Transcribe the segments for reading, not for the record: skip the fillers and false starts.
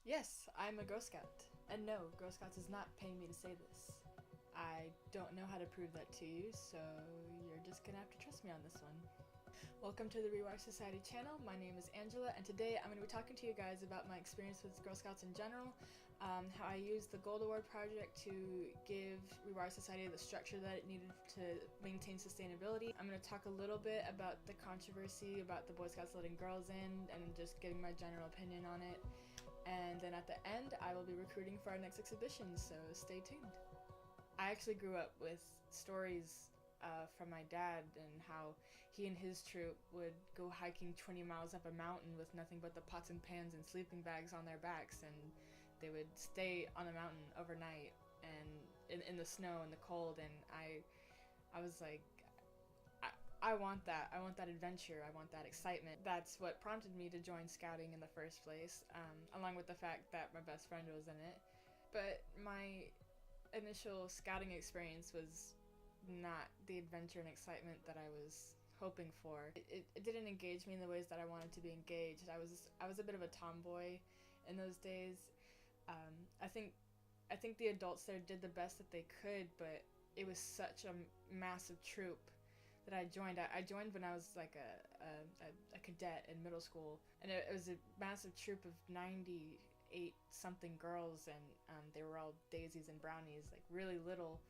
Yes, I'm a Girl Scout. And no, Girl Scouts is not paying me to say this. I don't know how to prove that to you, so you're just gonna have to trust me on this one. Welcome to the Rewire Society channel. My name is Angela, and today I'm going to be talking to you guys about my experience with Girl Scouts in general, how I used the Gold Award project to give Rewire Society the structure that it needed to maintain sustainability. I'm going to talk a little bit about the controversy about the Boy Scouts letting girls in and just giving my general opinion on it. And then at the end, I will be recruiting for our next exhibition, so stay tuned. I actually grew up with stories from my dad and how he and his troop would go hiking 20 miles up a mountain with nothing but the pots and pans and sleeping bags on their backs, and they would stay on the mountain overnight and in the snow and the cold, and I was like, I want that. I want that adventure. I want that excitement. That's what prompted me to join scouting in the first place, along with the fact that my best friend was in it. But my initial scouting experience was not the adventure and excitement that I was hoping for. It didn't engage me in the ways that I wanted to be engaged. I was a bit of a tomboy in those days. I think the adults there did the best that they could, but it was such a massive troop that I joined. I joined when I was like a cadet in middle school, and it was a massive troop of 98 something girls, and they were all daisies and brownies, like really little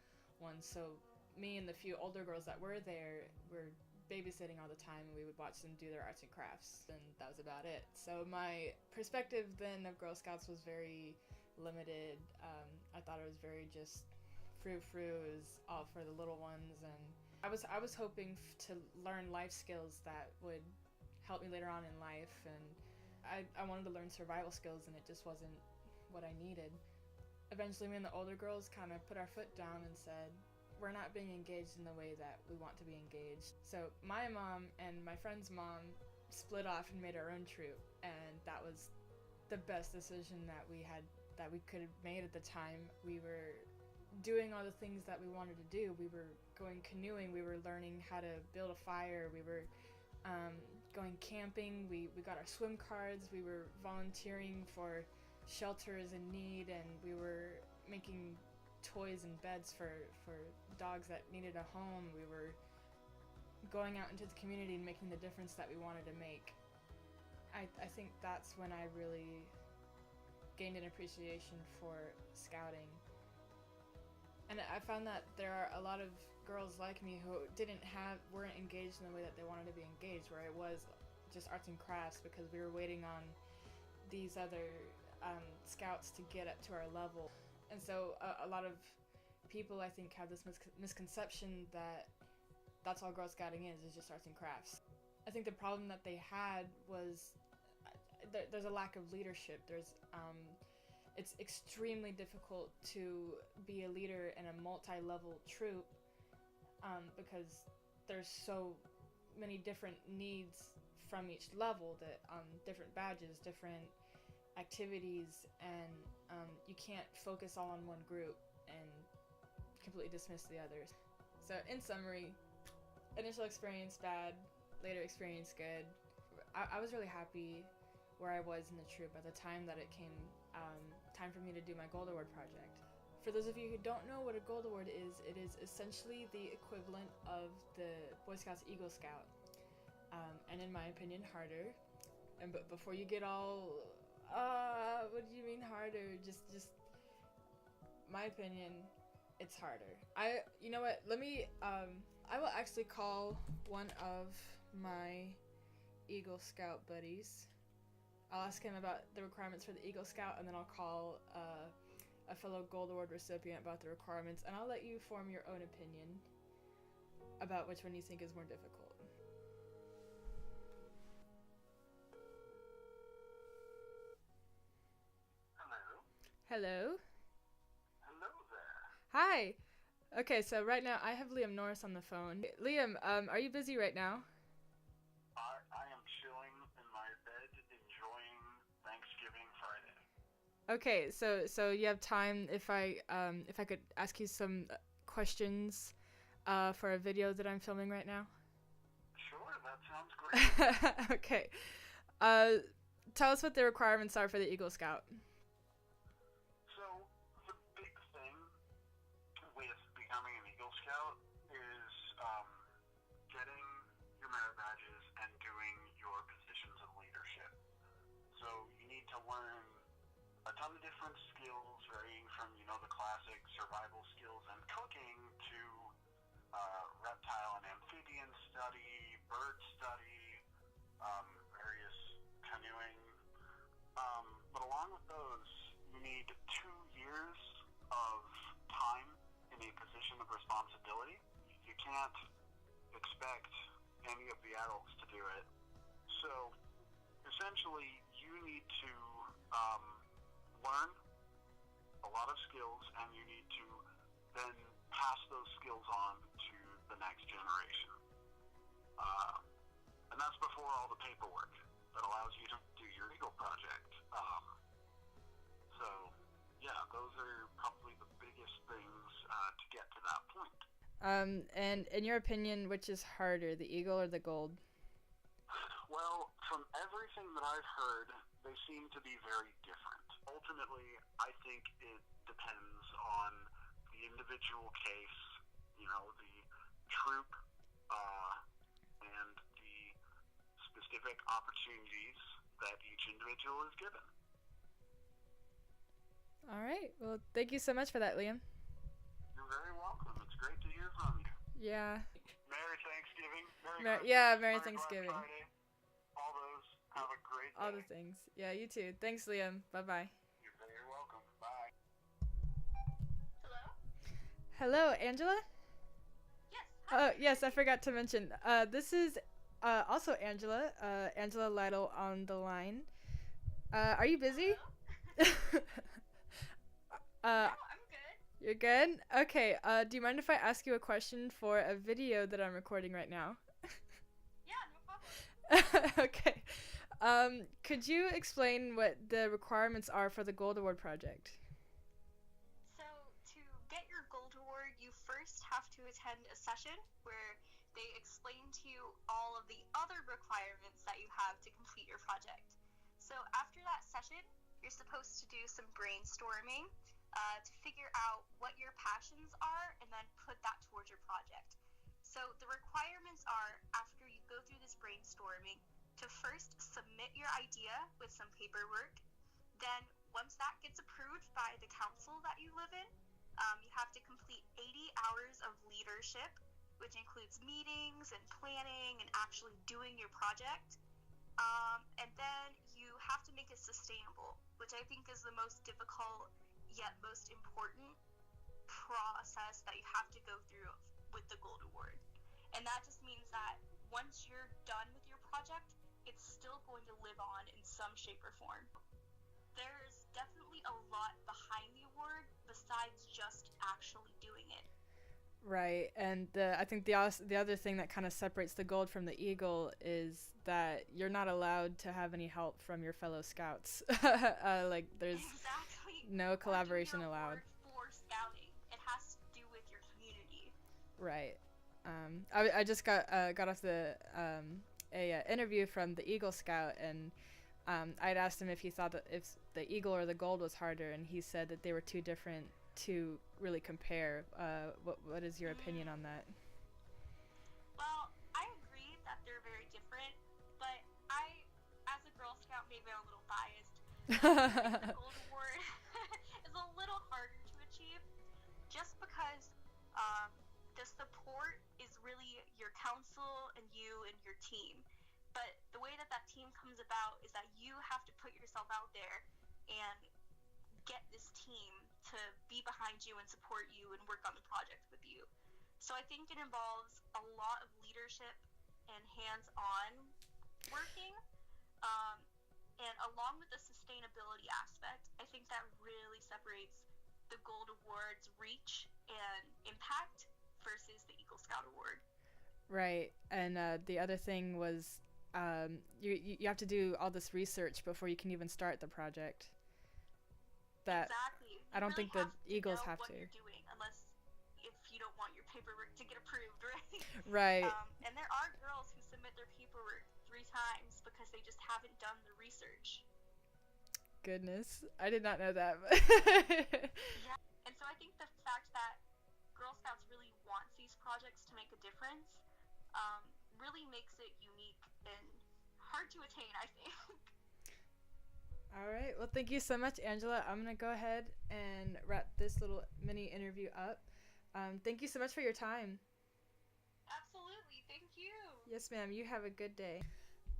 ones. So me and the few older girls that were there were babysitting all the time, and we would watch them do their arts and crafts, and that was about it. So my perspective then of Girl Scouts was very limited. I thought it was very just frou frou. It was all for the little ones, and I was hoping to learn life skills that would help me later on in life, and I wanted to learn survival skills, and it just wasn't what I needed. Eventually, me and the older girls kind of put our foot down and said, we're not being engaged in the way that we want to be engaged. So my mom and my friend's mom split off and made our own troop, and that was the best decision that we could have made at the time. We were doing all the things that we wanted to do. We were going canoeing, we were learning how to build a fire, we were going camping, we got our swim cards, we were volunteering for shelters in need, and we were making toys and beds for dogs that needed a home. We were going out into the community and making the difference that we wanted to make. I think that's when I really gained an appreciation for scouting. And I found that there are a lot of girls like me who weren't engaged in the way that they wanted to be engaged, where it was just arts and crafts because we were waiting on these other scouts to get up to our level. And so a lot of people, I think, have this misconception that that's all Girl Scouting is just arts and crafts. I think the problem that they had was there's a lack of leadership. It's extremely difficult to be a leader in a multi-level troop because there's so many different needs from each level, that different badges, different activities, and you can't focus all on one group and completely dismiss the others. So in summary, initial experience bad, later experience good. I was really happy where I was in the troop at the time that it came time for me to do my Gold Award project. For those of you who don't know what a Gold Award is, it is essentially the equivalent of the Boy Scouts Eagle Scout, and in my opinion harder. And but before you get all what do you mean harder? Just my opinion, it's harder. You know what? Let me I will actually call one of my Eagle Scout buddies. I'll ask him about the requirements for the Eagle Scout, and then I'll call a fellow Gold Award recipient about the requirements, and I'll let you form your own opinion about which one you think is more difficult. Hello. Hello there. Hi. Okay, so right now I have Liam Norris on the phone. Liam, are you busy right now? I am chilling in my bed, enjoying Thanksgiving Friday. Okay, so you have time if I could ask you some questions for a video that I'm filming right now? Sure, that sounds great. Okay. Tell us what the requirements are for the Eagle Scout. a ton of different skills, varying from, the classic survival skills and cooking to reptile and amphibian study, bird study, various canoeing. But along with those, you need 2 years of time in a position of responsibility. You can't expect any of the adults to do it. So, essentially, you need to learn a lot of skills, and you need to then pass those skills on to the next generation. And that's before all the paperwork that allows you to do your Eagle project. So, yeah, those are probably the biggest things to get to that point. And in your opinion, which is harder, the Eagle or the Gold? Well, from everything that I've heard, they seem to be very different. Ultimately, I think it depends on the individual case, the troop, and the specific opportunities that each individual is given. All right. Well, thank you so much for that, Liam. You're very welcome. It's great to hear from you. Yeah. Merry Thanksgiving. Merry Thanksgiving. Black Friday. All those. Have a great day. All the things. Yeah, you too. Thanks, Liam. Bye-bye. You're very welcome. Bye. Hello, Angela? Yes. Hi. Yes, I forgot to mention. This is also Angela. Angela Lytle on the line. Are you busy? No, I'm good. You're good? Okay, do you mind if I ask you a question for a video that I'm recording right now? Yeah, no problem. Okay. Could you explain what the requirements are for the Gold Award project? So, to get your Gold Award, you first have to attend a session where they explain to you all of the other requirements that you have to complete your project. So, after that session, you're supposed to do some brainstorming to figure out what your passions are and then put that towards your project. So the requirements are, after you go through this brainstorming, to first submit your idea with some paperwork. Then once that gets approved by the council that you live in, you have to complete 80 hours of leadership, which includes meetings and planning and actually doing your project. And then you have to make it sustainable, which I think is the most difficult yet most important process that you have to go through with the Gold Award. And that just means that once you're done with your project, it's still going to live on in some shape or form. There's definitely a lot behind the award besides just actually doing it. Right, and I think the other thing that kind of separates the Gold from the Eagle is that you're not allowed to have any help from your fellow scouts. Like there's no collaboration allowed. For scouting, it has to do with your community. Right. I just got off the a interview from the Eagle Scout, and I'd asked him if he thought that if the Eagle or the Gold was harder, and he said that they were too different to really compare. What is your opinion on that? Well, I agree that they're very different, but I, as a Girl Scout, maybe I'm a little biased. I think the Gold Award is a little harder to achieve, just because the support is really your council and you and your team. But the way that team comes about is that you have to put yourself out there and get this team to be behind you and support you and work on the project with you. So I think it involves a lot of leadership and hands-on working. And along with the sustainability aspect, I think that really separates the Gold Award's reach and impact versus the Eagle Scout Award. Right, and the other thing was you have to do all this research before you can even start the project. That exactly. I don't really think the Eagles have to. What you're doing, unless if you don't want your paperwork to get approved, right? Right. And there are girls who submit their paperwork 3 times because they just haven't done the research. Goodness, I did not know that. Yeah, and so I think the fact that Girl Scouts really wants these projects to make a difference really makes it unique and hard to attain, I think. All right. Well, thank you so much, Angela. I'm going to go ahead and wrap this little mini interview up. Thank you so much for your time. Absolutely. Thank you. Yes, ma'am. You have a good day.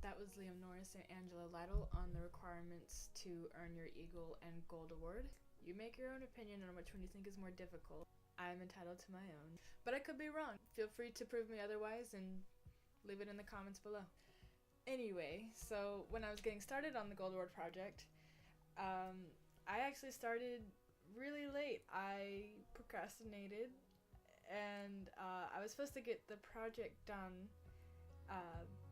That was Liam Norris and Angela Lytle on the requirements to earn your Eagle and Gold Award. You make your own opinion on which one you think is more difficult. I'm entitled to my own. But I could be wrong. Feel free to prove me otherwise and leave it in the comments below. Anyway, so when I was getting started on the Gold Award project, I actually started really late. I procrastinated, and I was supposed to get the project done.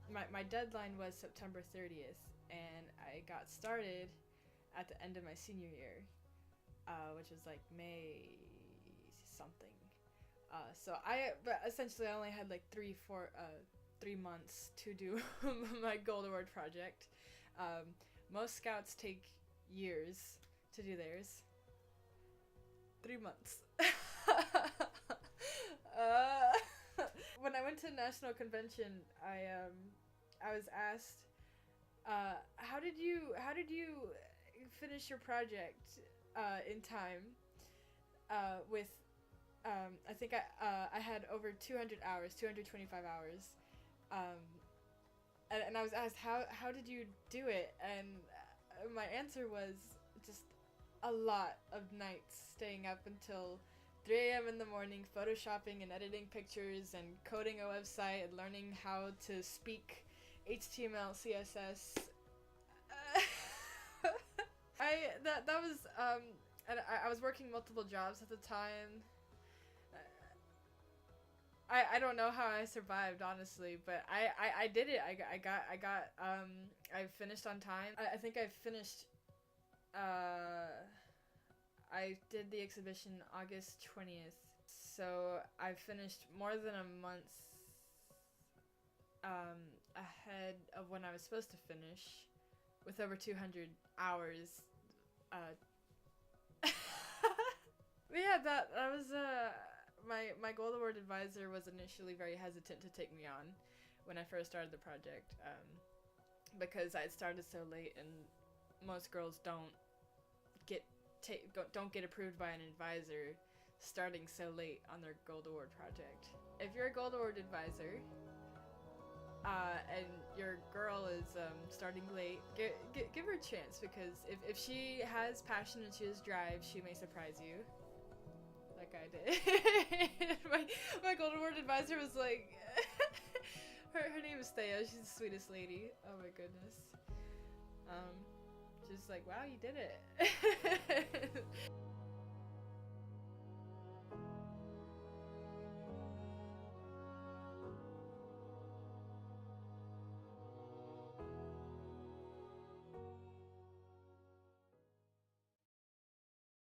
My deadline was September 30th, and I got started at the end of my senior year, which was like May something. But essentially I only had like 3 months to do my Gold Award project. Most scouts take years to do theirs. 3 months. When I went to national convention, I was asked, how did you finish your project in time? With I think I had over 200 hours, 225 hours. And I was asked, how did you do it? And my answer was just a lot of nights staying up until 3 a.m. in the morning, photoshopping and editing pictures and coding a website and learning how to speak HTML, CSS. And I was working multiple jobs at the time. I don't know how I survived, honestly, but I did it. I finished on time. I think I finished, I did the exhibition August 20th, so I finished more than a month ahead of when I was supposed to finish, with over 200 hours. But yeah, that was my Gold Award advisor was initially very hesitant to take me on when I first started the project, because I had started so late, and most girls don't get approved by an advisor starting so late on their Gold Award project. If you're a Gold Award advisor, and your girl is starting late, give her a chance, because if she has passion and she has drive, she may surprise you. Like I did. my Gold Award advisor was like, her name is Thea. She's the sweetest lady. Oh my goodness. She's like, wow, you did it.